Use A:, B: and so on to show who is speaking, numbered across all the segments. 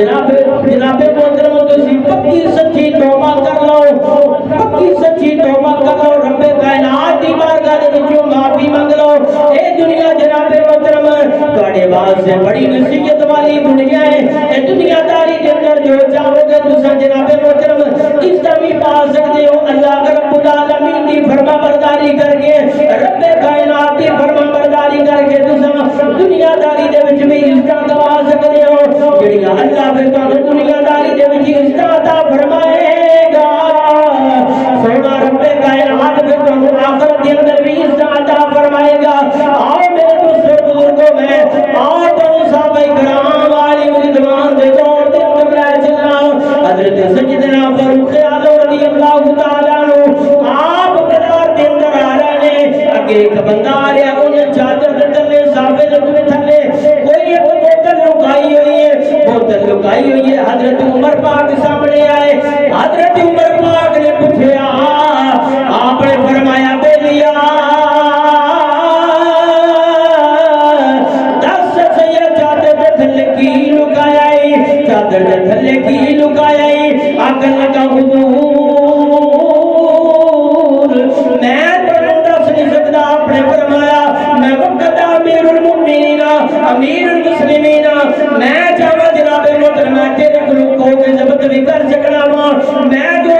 A: جناب محترم تسی پکی سچی توبہ کر لو، پکی سچی توبہ کر لو، رب کائنات دی بارگاہ دے وچوں معافی مانگ لو۔ اے دنیا جناب محترم تواڈے واسطے بڑی نصیحت والی دنیا ہے۔ اے دنیا داری دے اندر جو چاہو گے تساں جناب محترم اسلامی پا سکتے ہو، اللہ رب العالمین دی فرما برداری کر کے، رب کائنات دی فرما برداری کر کے تساں دنیا داری دے وچ بھی عزت دوا سکتے ہو، جڑیاں اللہ پھر تانوں دنیا داری دے وچ عزت عطا فرمائے گا۔ سونا رب کائنات پھر تانوں آخرت دے اندر بھی عزت عطا فرمائے گا۔ آؤ میرے دوستو بزرگوں، میں آؤ تانوں صحابہ کرام عالم رضوان دے دور دے اندر لے چلنا۔ حضرت سیدنا فاروق اعظم رضی اللہ تعالیٰ عنہ آپ بازار دے اندر آ رہے ہیں، اگے ایک بندہ آ رہا، انہیں چادر دے تھلے صافے دے تھلے کوئی ایک بوتل لکائی ہوئی ہے، بوتل لکائی ہوئی ہے۔ حضرت عمر پاک سامنے آئے، حضرت عمر پاک نے پوچھا، آپ نے فرمایا بے لیا دس سید چادر دے تھلے کی لکایا ہے، چادر دے تھلے کی لکایا ہے؟ آکن لگا حضور میں تمہیں دس نہیں سکتا۔ آپ نے فرمایا میں وقت امیر المؤمنین امیر المسلمین، میں چاہوا جناب محترم تیرے کو کے ضبط بھی کر سکنا وا، میں جو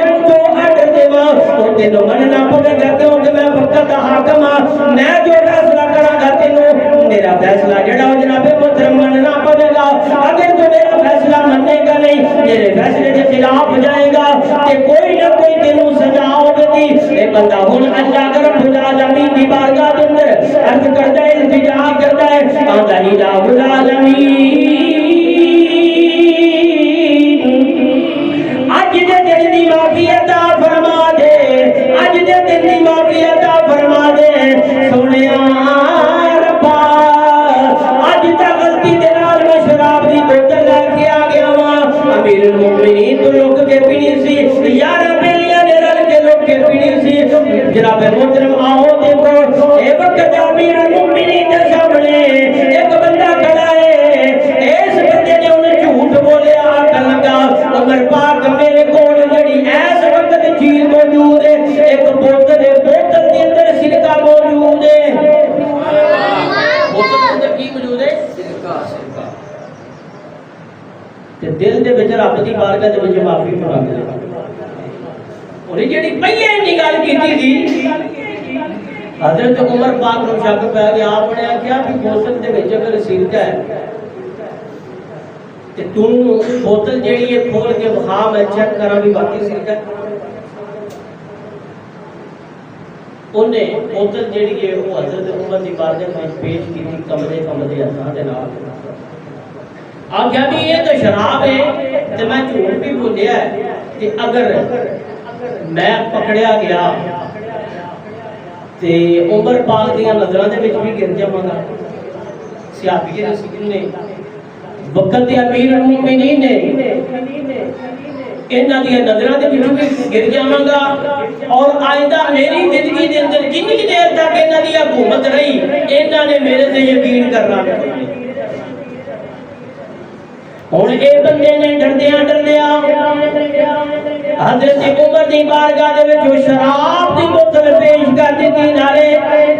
A: آرڈر دیواں او تینوں مننا پوے گا، کیونکہ میں وقت دا حاکم ہاں، میں جو فیصلہ کراں گا تینوں میرا فیصلہ جڑا ہو جناب محترم مننا پوے گا۔ اگر تو میرا فیصلہ مننے گا نہیں، میرے فیصلے کے خلاف جائے گا کہ کوئی نہ کوئی تینوں سزا ہوگی۔ اے بندہ ہن اللہ رب العالمین دی بارگاہ دے اندر عرض کردا ہے، التجا کردا ہے، آندا الہ العالمین اج دے دن دی معافی عطا فرما دے، اج دے دن دی معافی عطا فرما دے سونیا ربا۔ اج تا غلطی دے نال میں شراب دی بوتل لے کے آ گیا وا، امیر المؤمنین تو لوگ کے پینی سی، یار بیلیاں نے رل کے لوگ کے پینی سی۔ جناب محترم آؤ دیکھو، اے وقت امیر المؤمنین دے سامنے ایک بندہ کھڑا ہے، اس بندے نے انہیں جھوٹ بولیا، آکھن لگا عمر پاک میرے کول جڑی اس وقت چیز موجود ہے، ایک بوتل ہے، بوتل کے اندر سرکہ موجود ہے۔ بوتل کے اندر کی موجود ہے؟ سرکہ۔ تے دل دے وچ رب دی بارگاہ دے وچ معافی مانگ لے۔ انہیں جڑی پہلے نگال کیتی تھی، حضرت عمر پاک نو شک پہ گیا، آپ نے آخیا کہ بوتل دے وچ اگر سرکہ ہے تے تو بوتل جڑی ہے کھول کے بخا میں چیک کراں بھی باقی سرکہ ہے۔ انہیں بوتل جڑی ہے وہ حضرت عمر دی بارگاہ میں پیش کی تھی، کمرے ہتھاں دے نال آخیا بھی یہ تو شراب ہے تے میں جھوٹ بھی بولیا ہے، تے اگر میں پکڑیا گیا تے عمر پاک دیاں نظراں دے وچ بھی گر جاواں گا۔ صحابی رسول نے وقت امیر المؤمنین نے انہاں دی نظراں دے وچ بھی گر جاواں گا، اور آئندہ میری زندگی دے اندر جتنی دیر تک انہاں دی حکومت رہی، انہاں نے میرے تے یقین کرنا نہیں۔ ہن اے بندے نے ڈردیاں حضرت عمر دی بارگاہ دے وچ شراب دی بوتل پیش کر دتی، نالے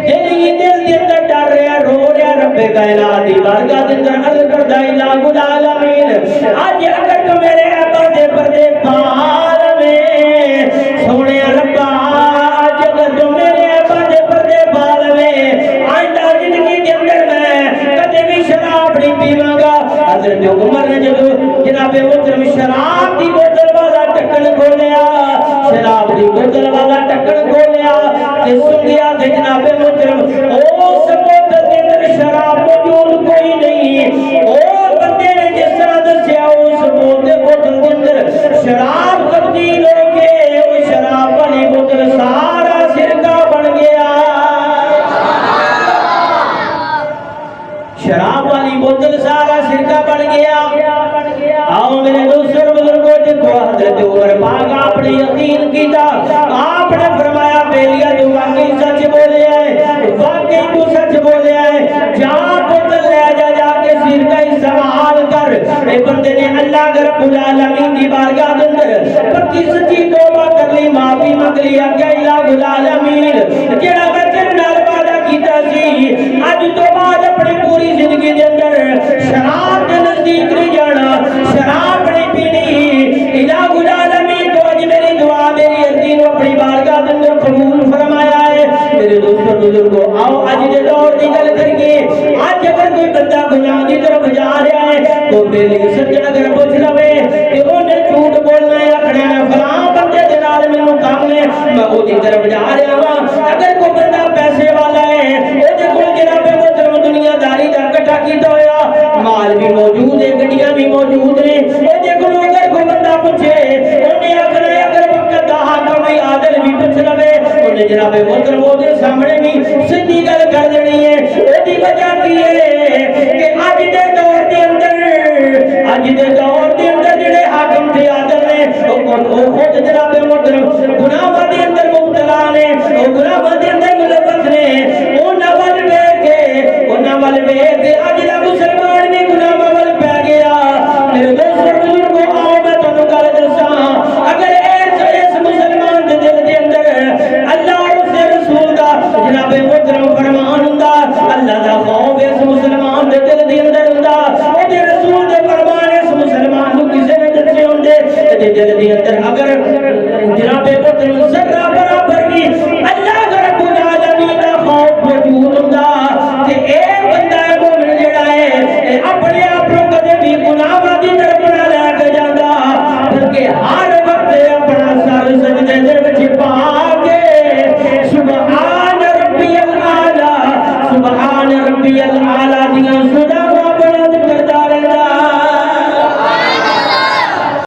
A: دل دے اندر ڈر رہا، رو رہا، رب کائنات دی بارگاہ دے اندر عرض کردا الہ العالمین اج اگر تو میرے ابا دے پردے پال میں سونے ربا، اج اگر تو میرے ابا دے پردے پال میں آئندہ زندگی دے اندر میں کدے بھی شراب نہیں پیواں گا۔ حضرت عمر نے جب جناب محترم شراب دی بوتل والا ڈھکن کھولیا، شراب دی بوتل والا ڈھکن کھولیا تے سنیا تے جناب محترم اس بوتل دے اندر شراب موجود کوئی نہیں۔ او بندے نے جس طرح دسیا اس بوتل دے اندر شراب تبدیل ہو کے وہ شراب والی بوتل سارا سرکہ بن گیا۔ شراب والی بوتل سارا سرکہ بن گیا۔ آؤ میرے دوستوں بزرگوں دیکھو، حضرت عمر پاک آپ نے یقین کیتا، آپ نے فرمایا بیلیا تو واقعی سچ بولے ہے، واقعی تو سچ بولے ہے، جا بوتل لے جا کے سرکہ استعمال کر۔ اے بندے نے اللہ رب العالمین دی بارگاہ دے اندر پکی سچی توبہ کر لی معافی منگ لی کہ الہ العالمین جڑا میں تیرے نال وعدہ کیتا سی اج تو بعد اپنی پوری زندگی دے اندر شراب دے نزدیک نہیں جانا شراب نہیں پینی الہ العالمین تو اج میری دعا میری عرضی نو اپنی بارگاہ دے اندر قبول فرمایا ہے میرے دوستو بزرگو آؤ اج دے دور دی گل کریے اج اگر کوئی بندہ گناہ دی طرف جا رہا ہے تو میری سجن اگر پوچھ لوے کہ انہیں جھوٹ بولنا ہے اکھڑے میں فلاں بندے دے نال مینوں کام ہے میں او دی طرف جا رہا ہاں اگر کوئی بندہ پیسے والا ہے او دے کول جناب محترم دنیا داری دا اکٹھا کیتا ہویا مال بھی موجود ہے گڈیاں بھی موجود نے او دے کول اگر کوئی بندہ پوچھے انہیں آکھنا ہے اگر وقت دا حاکم ہے عادل بھی پوچھ لوے انہیں جناب محترم او دے سامنے بھی سیدھی گل کر دینی ہے او دی وجہ کی ہے کہ اج دے دور دے اندر اج دے دور دے اندر جڑے حاکم تے عادل نے او خود جناب محترم گناہاں دے اندر مبتلا نے او گناہاں دے اندر ملوث نے انہاں ول ویکھ کے اج دا مسلمان بھی گناہاں ول پے گیا میرے دوستو بزرگو آؤ میں تانوں گل دساں اگر اس مسلمان دے دل دے اندر اللہ اور اس دے رسول دا جناب محترم فرمان ہوندا اللہ دا خوف اس مسلمان دے دل دے اندر ہوندا او دے رسول دے فرمان اس مسلمان نو کسے نے دسے ہوندے تے دل دے اندر اگر جناب محترم ذرہ برابر کی اللہ رب العالمین دا خوف موجود ہوندا تے اے بندہ مومن جڑا ہے اپنے آپ کو کدے بھی گناہاں دی طرف نہ لے کے جاندا بلکہ ہر وقت اپنا سر سجدے دے وچ پا کے سبحان ربی الاعلی سبحان ربی الاعلی